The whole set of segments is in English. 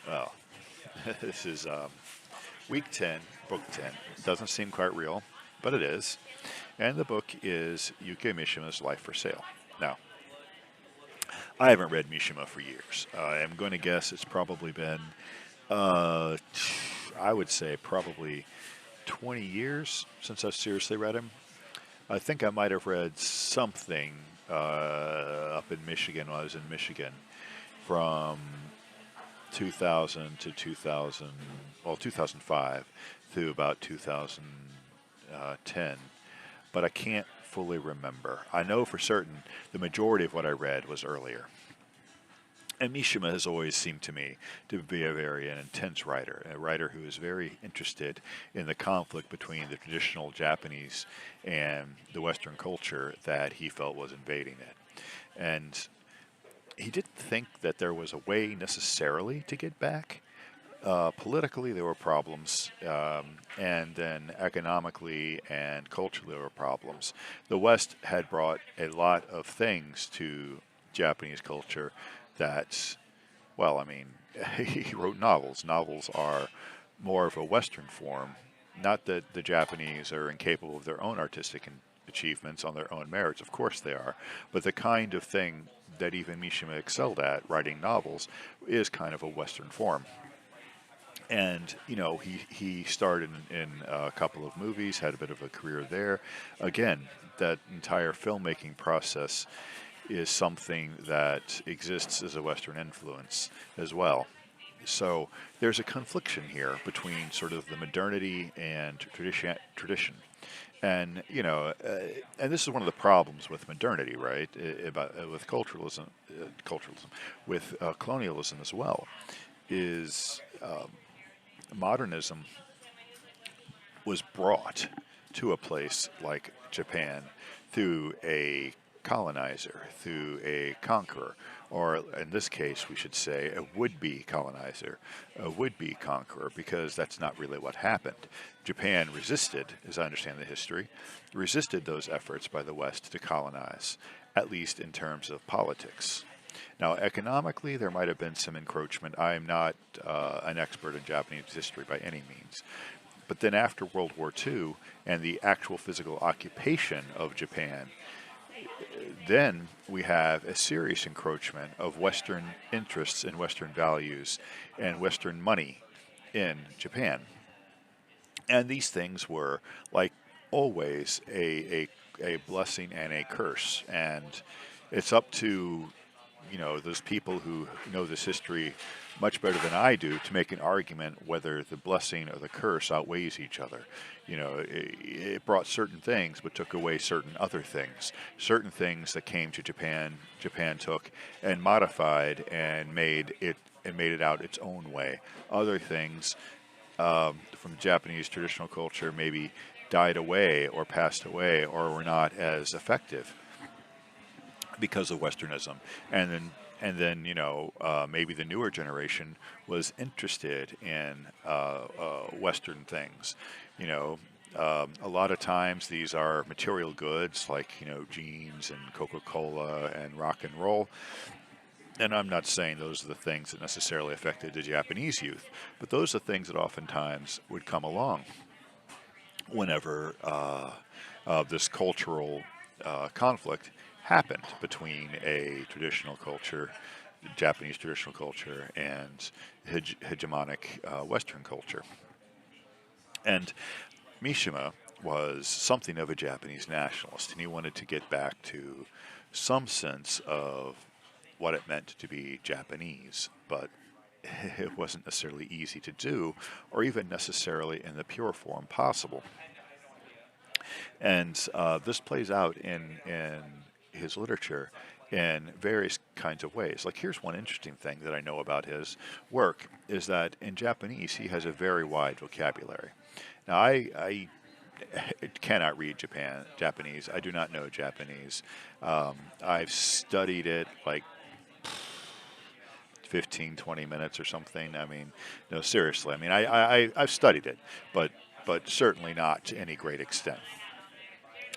Well, this is week 10, book 10. Doesn't seem quite real, but it is. And the book is Yukio Mishima's Life for Sale. Now, I haven't read Mishima for years. I'm going to guess it's probably been, uh, I would say, probably 20 years since I've seriously read him. I think I might have read something up in Michigan when I was in Michigan from 2000 to 2000, well, 2005 through about 2010, but I can't fully remember. I know for certain the majority of what I read was earlier. And Mishima has always seemed to me to be a very an intense writer, a writer who is very interested in the conflict between the traditional Japanese and the Western culture that he felt was invading it. And he didn't think that there was a way necessarily to get back. Politically, there were problems, and then economically and culturally, there were problems. The West had brought a lot of things to Japanese culture that, well, I mean, he wrote novels. Novels are more of a Western form. Not that the Japanese are incapable of their own artistic achievements on their own merits, of course they are, but the kind of thing that even Mishima excelled at, writing novels, is kind of a Western form. And he starred in a couple of movies, had a bit of a career there. Again, that entire filmmaking process is something that exists as a Western influence as well. So there's a confliction here between sort of the modernity and tradition. And and this is one of the problems with modernity, right? With culturalism, with colonialism as well, is modernism was brought to a place like Japan through a colonizer, through a conqueror, or in this case, we should say a would be colonizer, a would be conqueror, because that's not really what happened. Japan resisted, as I understand the history, resisted those efforts by the West to colonize, at least in terms of politics. Now, economically, there might have been some encroachment. I am not an expert in Japanese history by any means. But then after World War II and the actual physical occupation of Japan, then we have a serious encroachment of Western interests and Western values and Western money in Japan. And these things were, like always, a blessing and a curse. And it's up to those people who know this history much better than I do to make an argument whether the blessing or the curse outweighs each other. It brought certain things but took away certain other things. Certain things that came to Japan, Japan took and modified and made it out its own way. Other things from Japanese traditional culture maybe died away or passed away or were not as effective because of Westernism, and then maybe the newer generation was interested in Western things. You know, a lot of times these are material goods like jeans and Coca-Cola and rock and roll. And I'm not saying those are the things that necessarily affected the Japanese youth, but those are things that oftentimes would come along whenever this cultural conflict happened between a traditional culture, Japanese traditional culture, and hegemonic Western culture. And Mishima was something of a Japanese nationalist, and he wanted to get back to some sense of what it meant to be Japanese, but it wasn't necessarily easy to do, or even necessarily in the pure form possible. And this plays out in his literature in various kinds of ways. Like here's one interesting thing that I know about his work is that in Japanese he has a very wide vocabulary. Now I cannot read Japanese. I do not know Japanese. I've studied it like 15, 20 minutes or something. I mean, no, seriously. I mean, I've studied it, but certainly not to any great extent.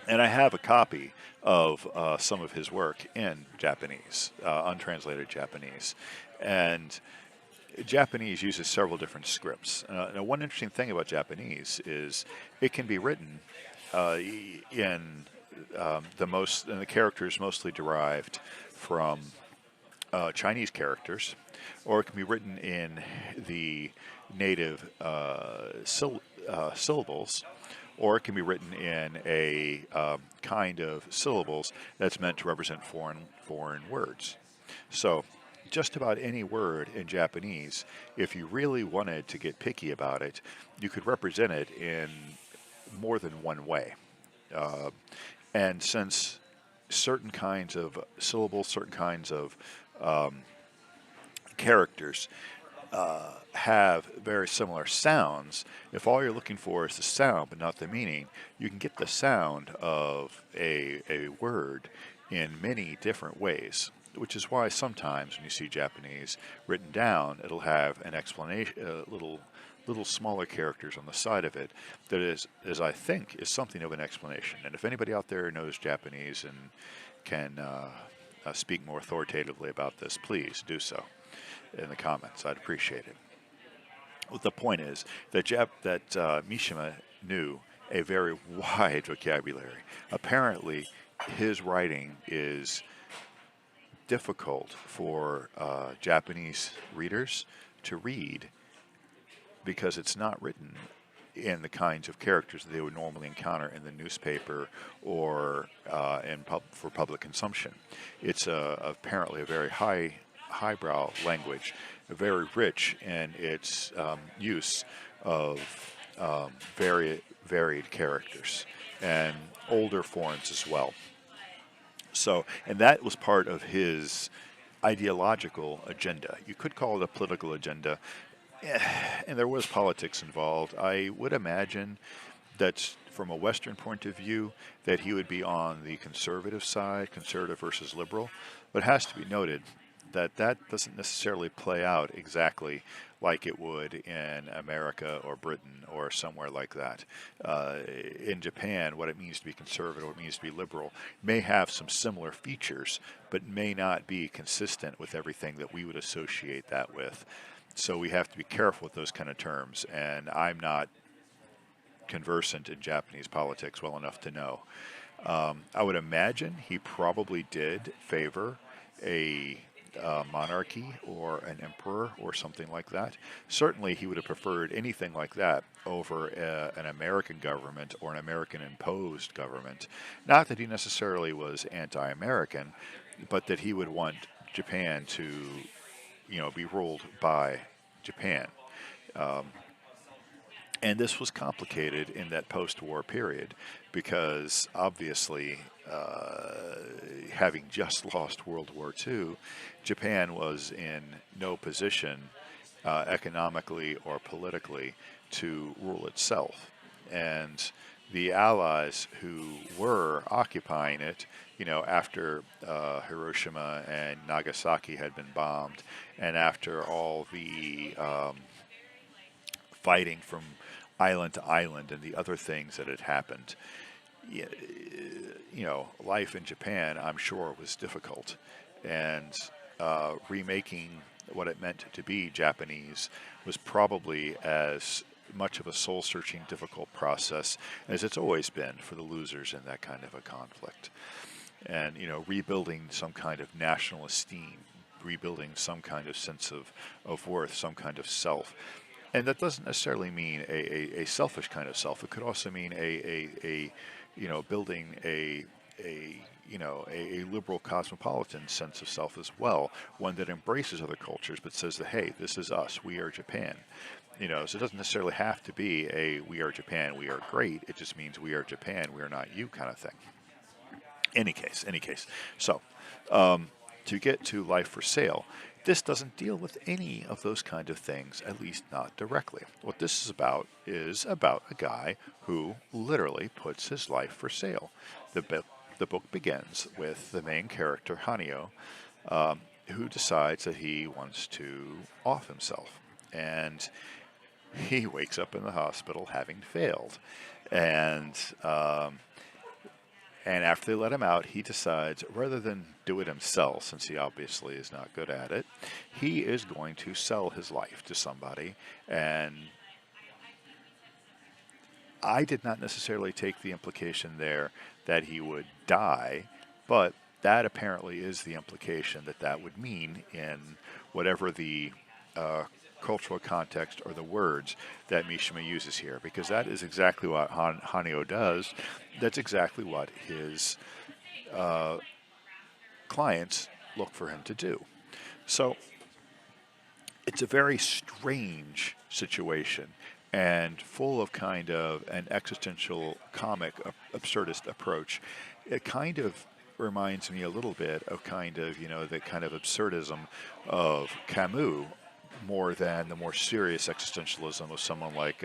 And I have a copy of some of his work in Japanese, untranslated Japanese. And Japanese uses several different scripts. Now, one interesting thing about Japanese is it can be written in and the characters mostly derived from Chinese characters, or it can be written in the native syllables, or it can be written in a kind of syllables that's meant to represent foreign words. So, just about any word in Japanese, if you really wanted to get picky about it, you could represent it in more than one way. Uh, and since certain kinds of syllables, certain kinds of um, characters have very similar sounds, if all you're looking for is the sound but not the meaning, you can get the sound of a word in many different ways. Which is why sometimes when you see Japanese written down, it'll have an explanation, little smaller characters on the side of it that is I think, is something of an explanation. And if anybody out there knows Japanese and can speak more authoritatively about this, please do so in the comments. I'd appreciate it. Well, the point is that Mishima knew a very wide vocabulary. Apparently, his writing is difficult for Japanese readers to read because it's not written in the kinds of characters that they would normally encounter in the newspaper or for public consumption. It's apparently a very highbrow language, very rich in its use of varied characters and older forms as well. So, and that was part of his ideological agenda. You could call it a political agenda, and there was politics involved. I would imagine that from a Western point of view, that he would be on the conservative side, conservative versus liberal. But it has to be noted that that doesn't necessarily play out exactly like it would in America or Britain or somewhere like that. In Japan, what it means to be conservative, what it means to be liberal, may have some similar features, but may not be consistent with everything that we would associate that with. So we have to be careful with those kind of terms, and I'm not conversant in Japanese politics well enough to know. I would imagine he probably did favor a monarchy or an emperor or something like that. Certainly, he would have preferred anything like that over an American government or an American imposed government. Not that he necessarily was anti American, but that he would want Japan to, be ruled by Japan. Um, and this was complicated in that post-war period because obviously, having just lost World War II, Japan was in no position economically or politically to rule itself. And the Allies who were occupying it, after Hiroshima and Nagasaki had been bombed, and after all the fighting from island to island and the other things that had happened, life in Japan, I'm sure, was difficult. And remaking what it meant to be Japanese was probably as much of a soul-searching, difficult process as it's always been for the losers in that kind of a conflict. And, rebuilding some kind of national esteem, rebuilding some kind of sense of worth, some kind of self. And that doesn't necessarily mean a selfish kind of self. It could also mean building a liberal cosmopolitan sense of self as well, one that embraces other cultures but says that, hey, this is us, we are Japan. So it doesn't necessarily have to be a we are Japan, we are great. It just means we are Japan, we are not you kind of thing. Any case. So, to get to Life for Sale, this doesn't deal with any of those kind of things, at least not directly. What this is about a guy who literally puts his life for sale. The book begins with the main character, Hanyo, who decides that he wants to off himself. And he wakes up in the hospital having failed. And And after they let him out, he decides, rather than do it himself, since he obviously is not good at it, he is going to sell his life to somebody. And I did not necessarily take the implication there that he would die, but that apparently is the implication that that would mean in whatever the uh, cultural context or the words that Mishima uses here, because that is exactly what Hanyo does. That's exactly what his clients look for him to do. So it's a very strange situation and full of kind of an existential comic absurdist approach. It kind of reminds me a little bit of kind of, the kind of absurdism of Camus more than the more serious existentialism of someone like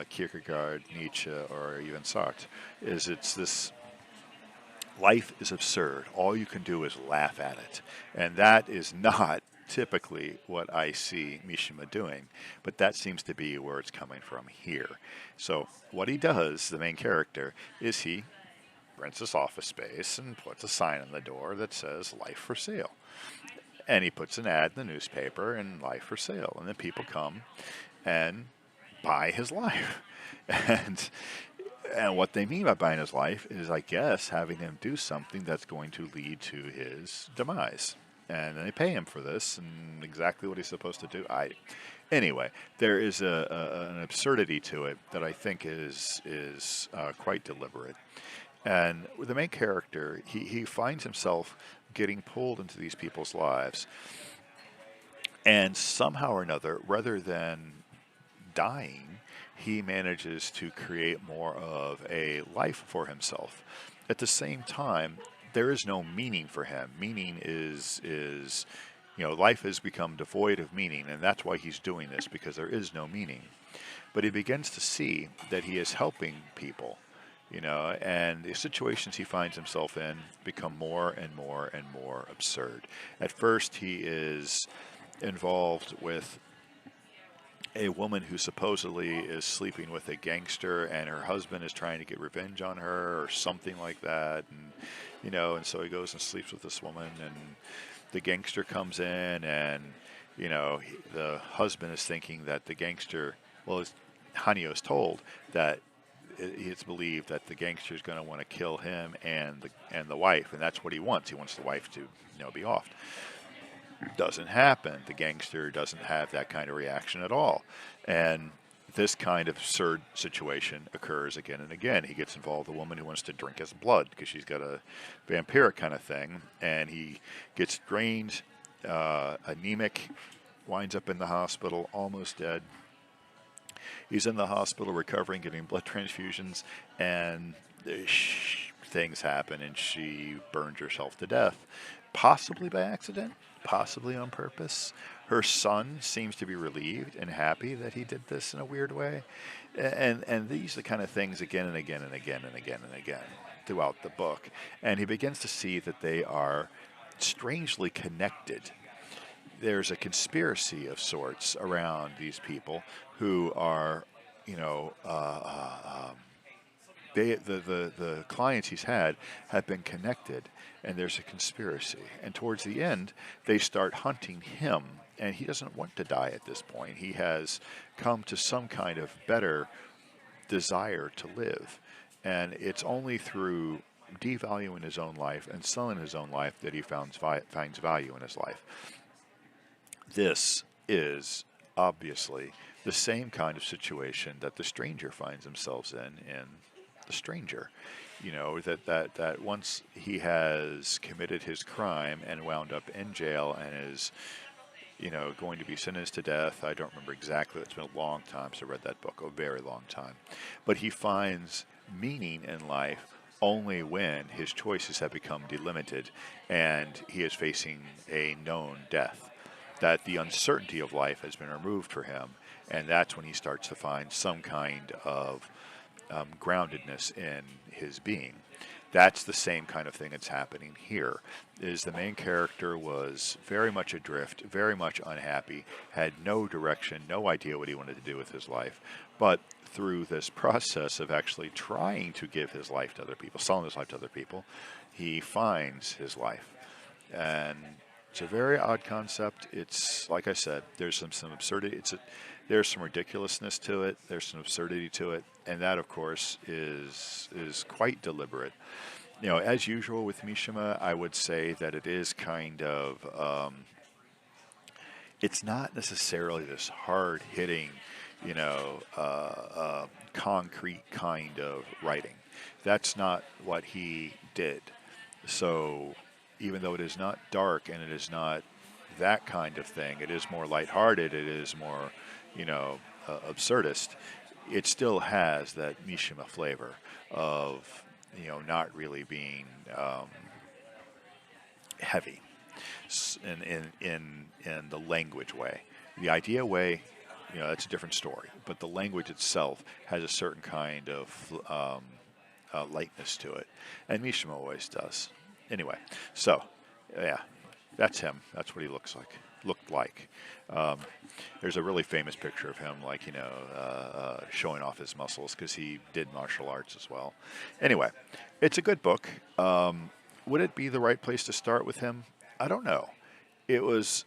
Kierkegaard, Nietzsche, or even Sartre. It's this life is absurd. All you can do is laugh at it. And that is not typically what I see Mishima doing, but that seems to be where it's coming from here. So what he does, the main character, is he rents this office space and puts a sign on the door that says life for sale. And he puts an ad in the newspaper and life for sale. And then people come and buy his life. And what they mean by buying his life is, I guess, having him do something that's going to lead to his demise. And then they pay him for this, and exactly what he's supposed to do. Anyway, there is an absurdity to it that I think is quite deliberate. And with the main character, he finds himself getting pulled into these people's lives, and somehow or another, rather than dying, he manages to create more of a life for himself. At the same time, there is no meaning for him. Meaning is life has become devoid of meaning, and that's why he's doing this, because there is no meaning. But he begins to see that he is helping people, and the situations he finds himself in become more and more and more absurd. At first, he is involved with a woman who supposedly is sleeping with a gangster, and her husband is trying to get revenge on her or something like that, and so he goes and sleeps with this woman, and the gangster comes in, and the husband is thinking that the gangster, well, Hanyo is told that it's believed that the gangster is going to want to kill him and the wife, and that's what he wants. He wants the wife to be off. Doesn't happen. The gangster doesn't have that kind of reaction at all. And this kind of absurd situation occurs again and again. He gets involved with a woman who wants to drink his blood because she's got a vampiric kind of thing, and he gets drained, anemic, winds up in the hospital, almost dead. He's in the hospital recovering, getting blood transfusions, and things happen, and she burns herself to death, possibly by accident, possibly on purpose. Her son seems to be relieved and happy that he did this in a weird way. And these are the kind of things again and again and again and again and again throughout the book. And he begins to see that they are strangely connected. There's a conspiracy of sorts around these people who are, the clients he's had have been connected, and there's a conspiracy. And towards the end, they start hunting him, and he doesn't want to die at this point. He has come to some kind of better desire to live, and it's only through devaluing his own life and selling his own life that he finds value in his life. This is obviously the same kind of situation that the stranger finds themselves in The Stranger. That once he has committed his crime and wound up in jail and is, going to be sentenced to death. I don't remember exactly. It's been a long time since I read that book, a very long time. But he finds meaning in life only when his choices have become delimited and he is facing a known death. That the uncertainty of life has been removed for him, and that's when he starts to find some kind of groundedness in his being. That's the same kind of thing that's happening here. Is the main character was very much adrift, very much unhappy, had no direction, no idea what he wanted to do with his life. But through this process of actually trying to give his life to other people, selling his life to other people, he finds his life. And it's a very odd concept. It's like I said, there's some absurdity. There's some ridiculousness to it. There's some absurdity to it, and that, of course, is quite deliberate. As usual with Mishima, I would say that it is kind of it's not necessarily this hard hitting, concrete kind of writing. That's not what he did. So even though it is not dark and it is not that kind of thing, it is more lighthearted, it is more, absurdist, it still has that Mishima flavor of, not really being heavy in the language way. The idea way, that's a different story. But the language itself has a certain kind of lightness to it, and Mishima always does. Anyway, so yeah, that's him. That's what he looked like. There's a really famous picture of him, like showing off his muscles because he did martial arts as well. Anyway, it's a good book. Would it be the right place to start with him? I don't know. It was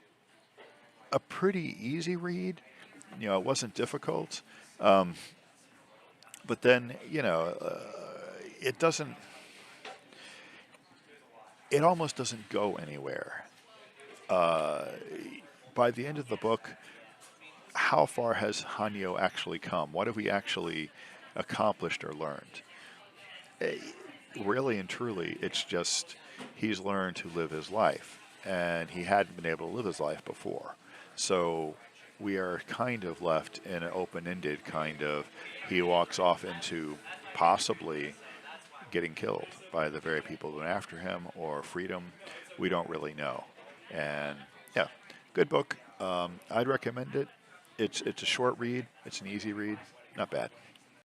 a pretty easy read. It wasn't difficult. But then, it doesn't, it almost doesn't go anywhere. By the end of the book, how far has Hanyo actually come? What have we actually accomplished or learned? Really and truly, it's just he's learned to live his life, and he hadn't been able to live his life before. So we are kind of left in an open-ended kind of, he walks off into possibly getting killed by the very people who went after him, or freedom. We don't really know. And yeah, good book. I'd recommend it. It's a short read. It's an easy read. Not bad.